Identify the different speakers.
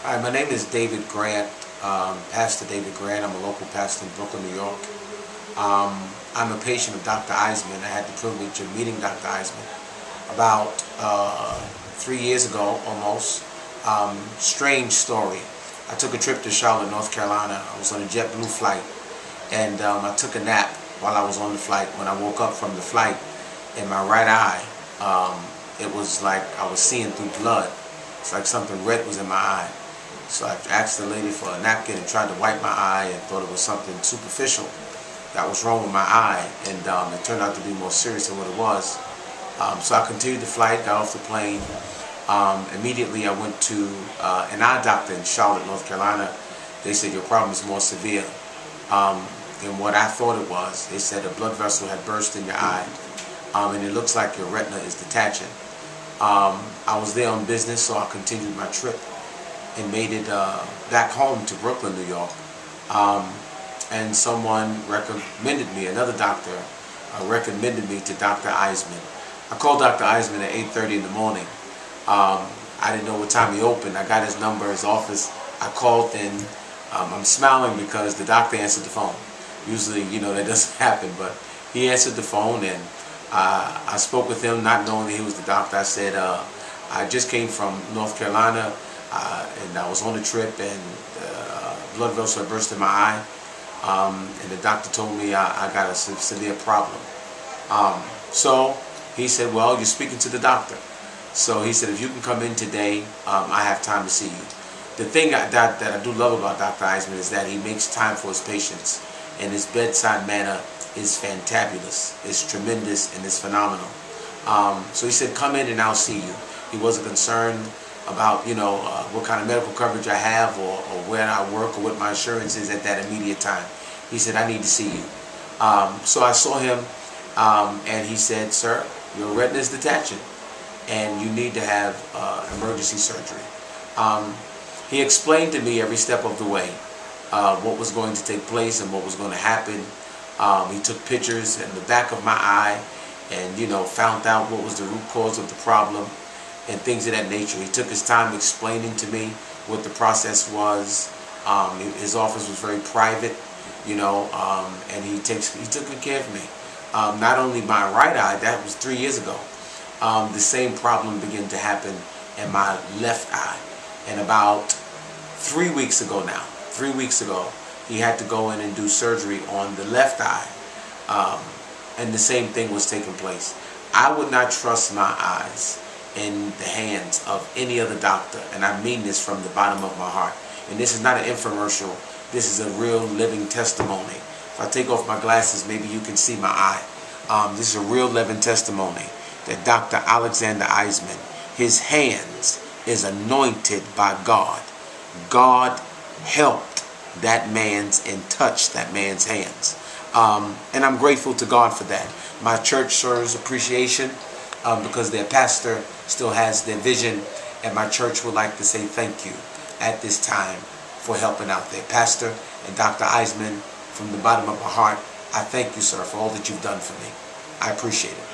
Speaker 1: Hi, my name is David Grant, Pastor David Grant. I'm a local pastor in Brooklyn, New York. I'm a patient of Dr. Aizman. I had the privilege of meeting Dr. Aizman about 3 years ago, almost. Strange story. I took a trip to Charlotte, North Carolina. I was on a JetBlue flight, and I took a nap while I was on the flight. When I woke up from the flight, in my right eye, it was like I was seeing through blood. It's like something red was in my eye. So I asked the lady for a napkin and tried to wipe my eye and thought it was something superficial that was wrong with my eye, and it turned out to be more serious than what it was. So I continued the flight, got off the plane. Immediately I went to an eye doctor in Charlotte, North Carolina. They said your problem is more severe than what I thought it was. They said a blood vessel had burst in your eye, and it looks like your retina is detaching. I was there on business, so I continued my trip and made it back home to Brooklyn, New York. And someone recommended me, another doctor recommended me to Dr. Aizman. I called Dr. Aizman at 8:30 in the morning. I didn't know what time he opened. I got his number, his office. I called, and I'm smiling because the doctor answered the phone. Usually, that doesn't happen, but he answered the phone, and I spoke with him not knowing that he was the doctor. I said, I just came from North Carolina, and I was on a trip, and blood vessel had burst in my eye, and the doctor told me I got a severe problem. So he said, well, you're speaking to the doctor. So he said, if you can come in today, I have time to see you. The thing that I do love about Dr. Aizman is that he makes time for his patients, and his bedside manner is fantabulous, it's tremendous, and it's phenomenal. So he said, come in and I'll see you. He wasn't concerned about, what kind of medical coverage I have, or where I work, or what my insurance is at that immediate time. He said, I need to see you. So I saw him, and he said, sir, your retina is detaching, and you need to have emergency surgery. He explained to me every step of the way what was going to take place and what was going to happen. He took pictures in the back of my eye and, found out what was the root cause of the problem and things of that nature. He took his time explaining to me what the process was. His office was very private, and he took good care of me. Not only my right eye, that was 3 years ago. The same problem began to happen in my left eye. And about 3 weeks ago now, 3 weeks ago, he had to go in and do surgery on the left eye. And the same thing was taking place. I would not trust my eyes in the hands of any other doctor. And I mean this from the bottom of my heart. And this is not an infomercial. This is a real living testimony. If I take off my glasses, maybe you can see my eye. This is a real living testimony that Dr. Alexander Aizman, his hands is anointed by God. God helped that man's and touched that man's hands. And I'm grateful to God for that. My church serves appreciation because their pastor still has their vision, and my church would like to say thank you at this time for helping out their pastor and Dr. Aizman. From the bottom of my heart, I thank you, sir, for all that you've done for me. I appreciate it.